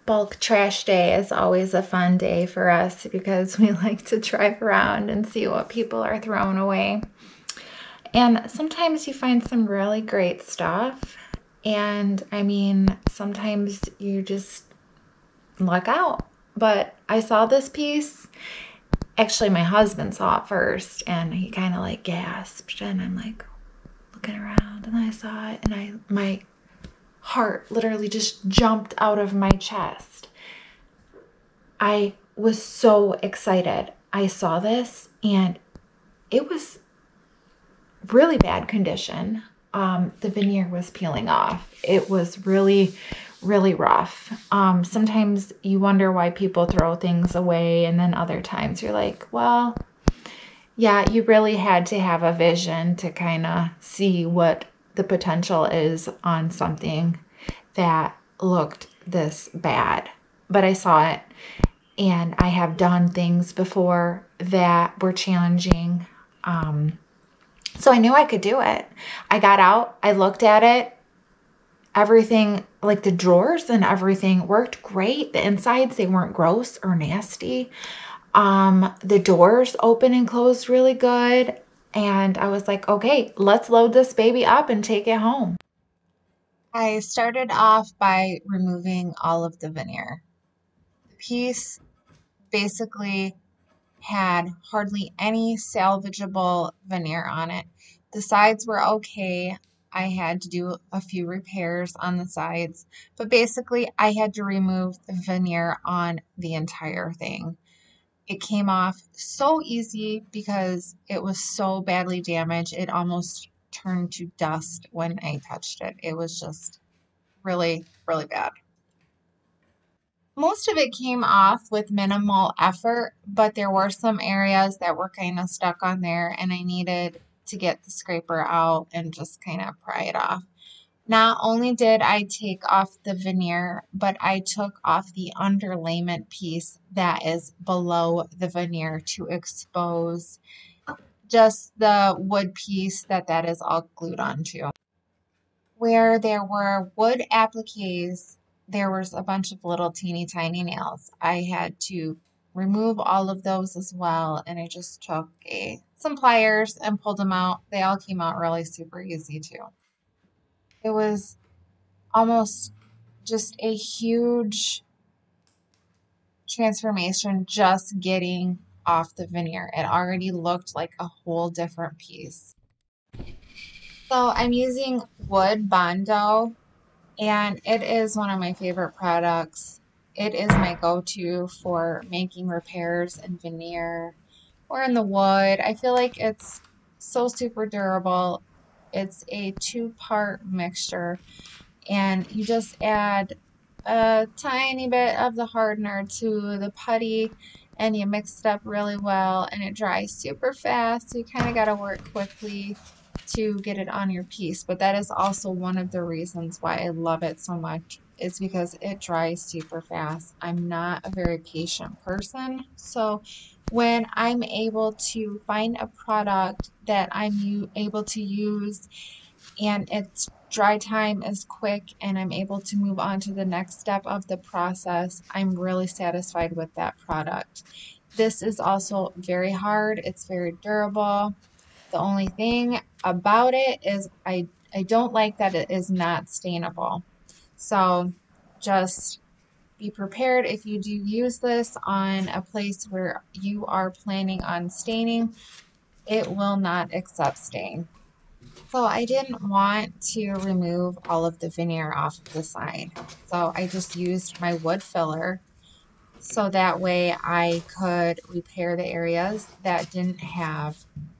Bulk trash day is always a fun day for us because we like to drive around and see what people are throwing away. And sometimes you find some really great stuff. And I mean, sometimes you just luck out. But I saw this piece. Actually, my husband saw it first and he kind of like gasped. And I'm like looking around and I saw it and my heart literally just jumped out of my chest. I was so excited. I saw this and it was really bad condition. The veneer was peeling off. It was really, really rough. Sometimes you wonder why people throw things away, and then other times you're like, well, yeah, you really had to have a vision to kind of see what the potential is on something that looked this bad. But I saw it, and I have done things before that were challenging. So I knew I could do it. I got out, I looked at it, everything, like the drawers and everything worked great. The insides, they weren't gross or nasty. The doors open and closed really good. And I was like, okay, let's load this baby up and take it home. I started off by removing all of the veneer. The piece basically had hardly any salvageable veneer on it. The sides were okay. I had to do a few repairs on the sides, but basically I had to remove the veneer on the entire thing. It came off so easy because it was so badly damaged. It almost turned to dust when I touched it. It was just really, really bad. Most of it came off with minimal effort, but there were some areas that were kind of stuck on there, and I needed to get the scraper out and just kind of pry it off. Not only did I take off the veneer, but I took off the underlayment piece that is below the veneer to expose just the wood piece that is all glued onto. Where there were wood appliques, there was a bunch of little teeny tiny nails. I had to remove all of those as well, and I just took some pliers and pulled them out. They all came out really super easy too. It was almost just a huge transformation just getting off the veneer. It already looked like a whole different piece. So I'm using wood Bondo, and it is one of my favorite products. It is my go-to for making repairs in veneer or in the wood. I feel like it's so super durable. It's a two-part mixture, and you just add a tiny bit of the hardener to the putty and you mix it up really well, and it dries super fast, so you kind of got to work quickly to get it on your piece. But that is also one of the reasons why I love it so much, is because it dries super fast. I'm not a very patient person, so when I'm able to find a product that I'm able to use and its dry time is quick and I'm able to move on to the next step of the process, I'm really satisfied with that product. This is also very hard. It's very durable. The only thing about it is I don't like that it is not stainable. So just be prepared if you do use this on a place where you are planning on staining. It will not accept stain. So I didn't want to remove all of the veneer off of the side. So I just used my wood filler so that way I could repair the areas that didn't have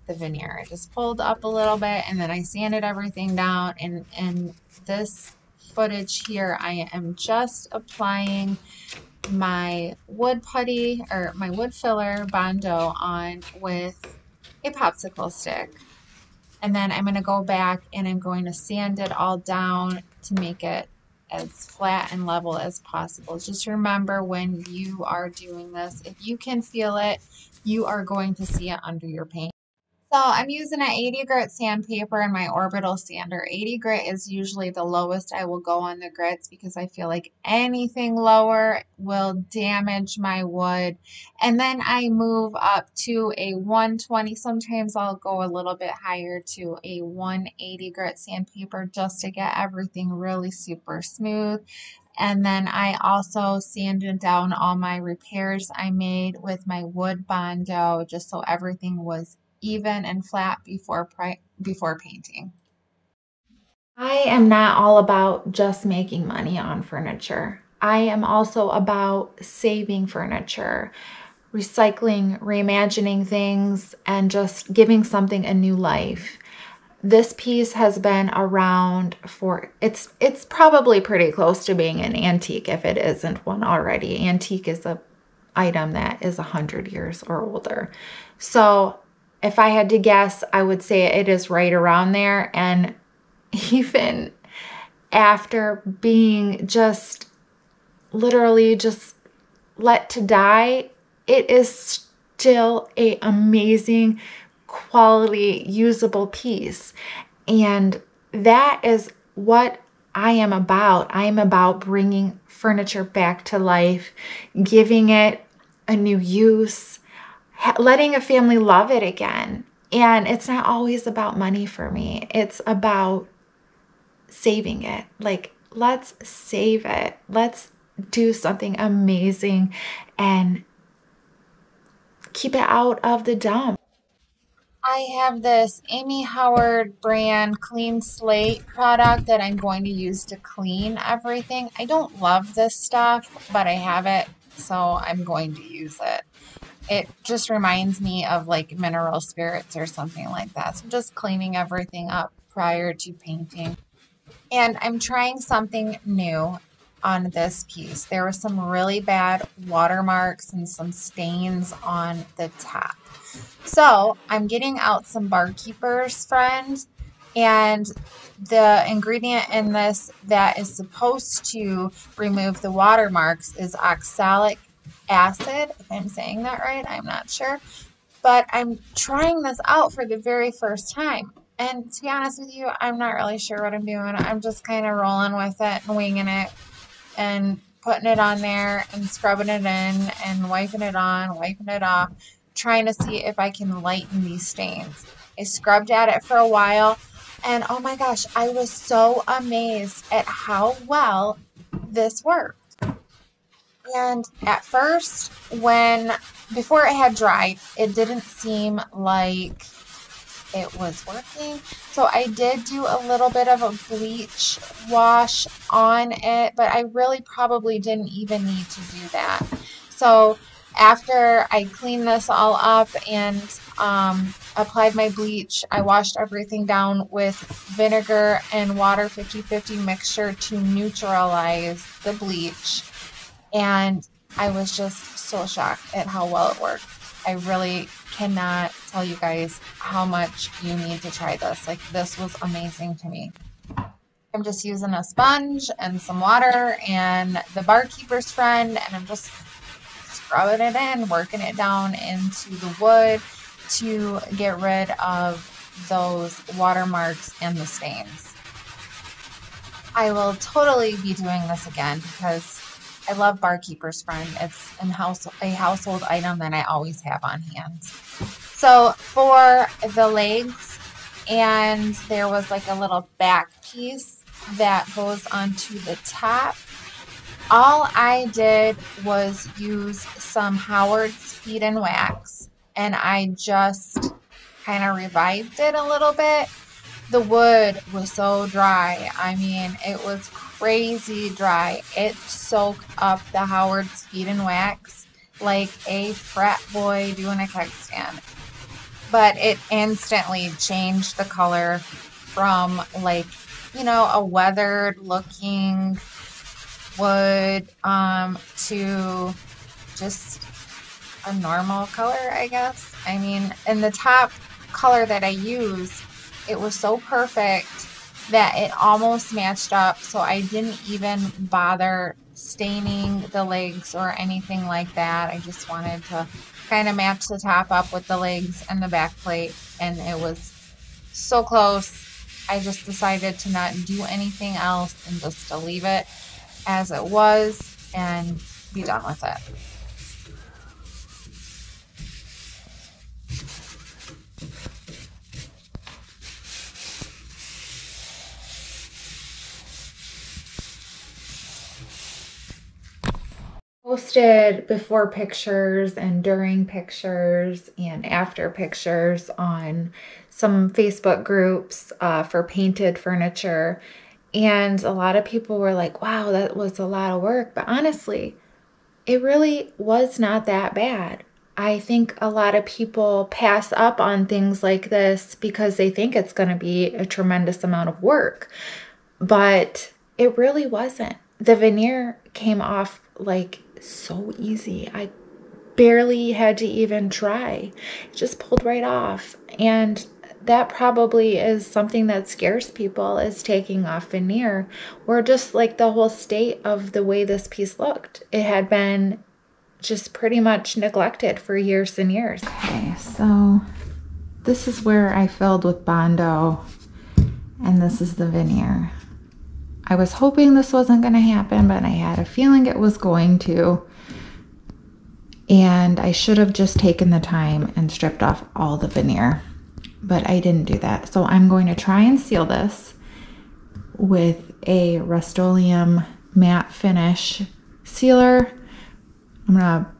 the veneer. I just pulled up a little bit and then I sanded everything down, and in this footage here I am just applying my wood putty or my wood filler Bondo on with a popsicle stick. And then I'm going to go back and I'm going to sand it all down to make it as flat and level as possible. Just remember, when you are doing this, if you can feel it, you are going to see it under your paint. So I'm using an 80 grit sandpaper and my orbital sander. 80 grit is usually the lowest I will go on the grits because I feel like anything lower will damage my wood. And then I move up to a 120. Sometimes I'll go a little bit higher to a 180 grit sandpaper just to get everything really super smooth. And then I also sanded down all my repairs I made with my wood Bondo just so everything was even and flat before painting. I am not all about just making money on furniture. I am also about saving furniture, recycling, reimagining things, and just giving something a new life. This piece has been around for, it's probably pretty close to being an antique if it isn't one already. Antique is a item that is 100 years or older. So if I had to guess, I would say it is right around there. And even after being just literally just let to die, it is still an amazing quality usable piece. And that is what I am about. I am about bringing furniture back to life, giving it a new use, letting a family love it again. And it's not always about money for me. It's about saving it. Like, let's save it. Let's do something amazing and keep it out of the dump. I have this Amy Howard brand clean slate product that I'm going to use to clean everything. I don't love this stuff, but I have it, so I'm going to use it. It just reminds me of like mineral spirits or something like that. So just cleaning everything up prior to painting. And I'm trying something new on this piece. There were some really bad watermarks and some stains on the top. So I'm getting out some Barkeeper's Friend, and the ingredient in this that is supposed to remove the watermarks is oxalic acid. If I'm saying that right, I'm not sure. But I'm trying this out for the very first time. And to be honest with you, I'm not really sure what I'm doing. I'm just kind of rolling with it and winging it and putting it on there and scrubbing it in and wiping it on, wiping it off, trying to see if I can lighten these stains. I scrubbed at it for a while, and oh my gosh, I was so amazed at how well this worked. And at first, before it had dried, it didn't seem like it was working. So I did do a little bit of a bleach wash on it, but I really probably didn't even need to do that. So after I cleaned this all up and applied my bleach, I washed everything down with vinegar and water 50-50 mixture to neutralize the bleach. And I was just so shocked at how well it worked. I really cannot tell you guys how much you need to try this. Like, this was amazing to me. I'm just using a sponge and some water and the Barkeeper's Friend, and I'm just scrubbing it in, working it down into the wood to get rid of those watermarks and the stains. I will totally be doing this again because I love Barkeeper's Friend. It's a household item that I always have on hand. So for the legs, and there was like a little back piece that goes onto the top. All I did was use some Howard's Speed and Wax, and I just kind of revived it a little bit. The wood was so dry. I mean, it was crazy dry. It soaked up the Howard Speed and Wax like a frat boy doing a keg stand. But it instantly changed the color from, like, you know, a weathered looking wood to just a normal color, I guess. I mean, and the top color that I used, it was so perfect that it almost matched up, so I didn't even bother staining the legs or anything like that. I just wanted to kind of match the top up with the legs and the back plate, and it was so close. I just decided to not do anything else and just to leave it as it was and be done with it. Posted before pictures and during pictures and after pictures on some Facebook groups for painted furniture. And a lot of people were like, wow, that was a lot of work. But honestly, it really was not that bad. I think a lot of people pass up on things like this because they think it's going to be a tremendous amount of work. But it really wasn't. The veneer came off like so easy. I barely had to even try. It just pulled right off. And that probably is something that scares people, is taking off veneer, or just like the whole state of the way this piece looked. It had been just pretty much neglected for years and years. Okay, so this is where I filled with Bondo, and this is the veneer. I was hoping this wasn't going to happen, but I had a feeling it was going to. And I should have just taken the time and stripped off all the veneer, but I didn't do that. So I'm going to try and seal this with a Rust-Oleum matte finish sealer. I'm gonna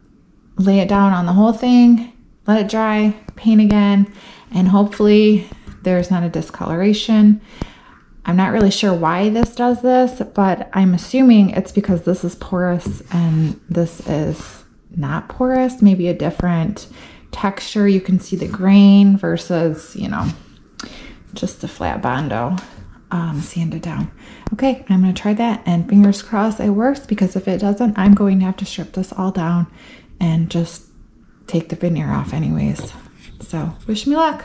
lay it down on the whole thing, let it dry, paint again, and hopefully there's not a discoloration. I'm not really sure why this does this, but I'm assuming it's because this is porous and this is not porous, maybe a different texture. You can see the grain versus, you know, just the flat Bondo sanded down. Okay, I'm going to try that, and fingers crossed it works, because if it doesn't, I'm going to have to strip this all down and just take the veneer off anyways. So wish me luck.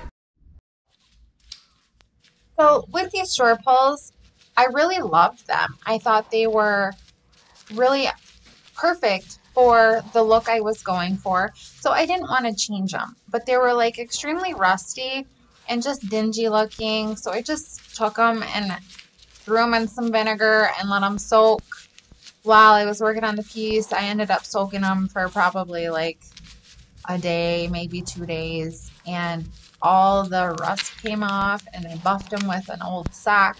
So with these drawer pulls, I really loved them. I thought they were really perfect for the look I was going for. So I didn't want to change them, but they were like extremely rusty and just dingy looking. So I just took them and threw them in some vinegar and let them soak. While I was working on the piece, I ended up soaking them for probably like a day, maybe 2 days, and all the rust came off, and I buffed them with an old sock,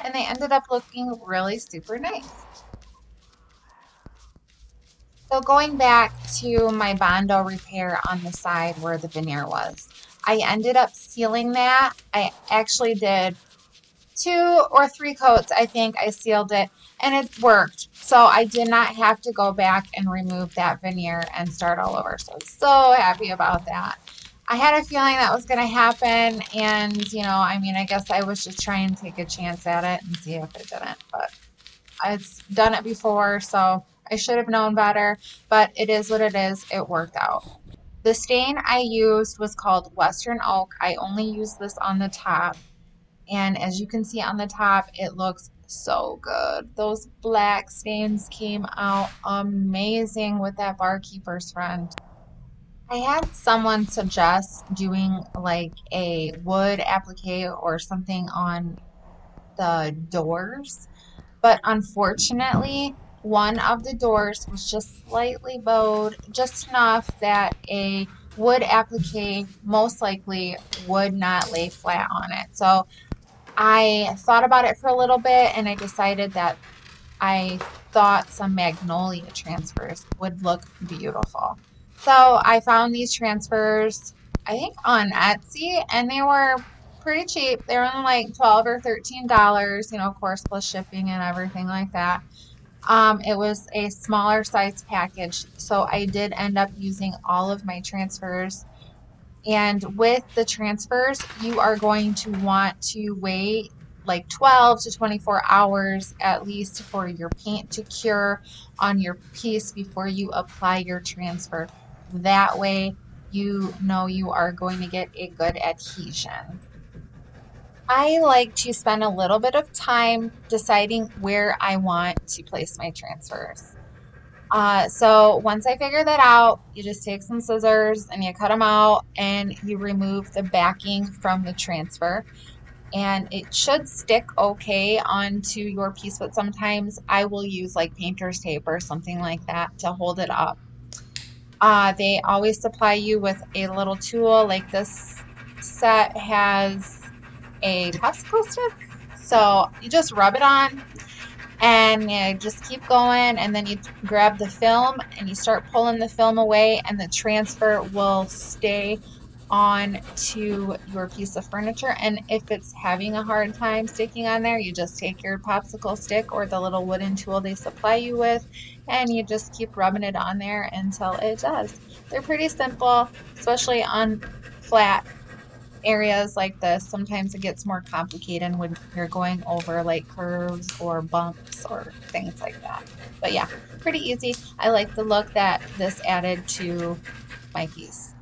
and they ended up looking really super nice. So going back to my Bondo repair on the side where the veneer was, I ended up sealing that. I actually did 2 or 3 coats. I think I sealed it, and it worked. So I did not have to go back and remove that veneer and start all over. So I'm so happy about that. I had a feeling that was going to happen, and, you know, I mean, I guess I was just trying to take a chance at it and see if it didn't, but I've done it before, so I should have known better, but it is what it is. It worked out. The stain I used was called Western Oak. I only used this on the top, and as you can see on the top, it looks so good. Those black stains came out amazing with that barkeeper's friend. I had someone suggest doing like a wood applique or something on the doors, but unfortunately, one of the doors was just slightly bowed, just enough that a wood applique most likely would not lay flat on it. So I thought about it for a little bit, and I decided that I thought some Magnolia transfers would look beautiful. So I found these transfers, I think on Etsy, and they were pretty cheap. They were only like $12 or $13, you know, of course, plus shipping and everything like that. It was a smaller size package, so I did end up using all of my transfers. And with the transfers, you are going to want to wait like 12 to 24 hours at least for your paint to cure on your piece before you apply your transfer. That way, you know you are going to get a good adhesion. I like to spend a little bit of time deciding where I want to place my transfers. So once I figure that out, you just take some scissors and you cut them out and you remove the backing from the transfer. And it should stick okay onto your piece, but sometimes I will use like painter's tape or something like that to hold it up. They always supply you with a little tool. Like this set has a popsicle stick. So you just rub it on and you just keep going, and then you grab the film and you start pulling the film away, and the transfer will stay on to your piece of furniture. And if it's having a hard time sticking on there, you just take your popsicle stick or the little wooden tool they supply you with, and you just keep rubbing it on there until it does. They're pretty simple, especially on flat areas like this. Sometimes it gets more complicated when you're going over like curves or bumps or things like that. But yeah, pretty easy. I like the look that this added to my piece.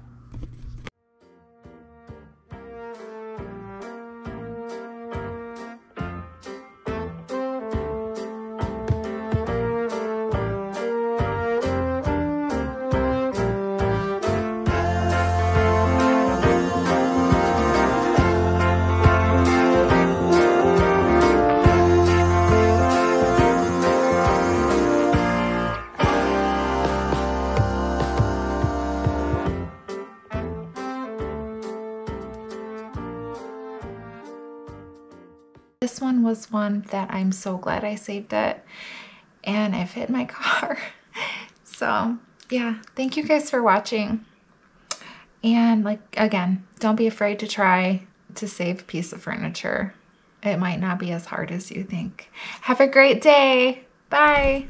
This one was one that I'm so glad I saved it, and it fit my car. So yeah, thank you guys for watching. And like, again, don't be afraid to try to save a piece of furniture. It might not be as hard as you think. Have a great day. Bye.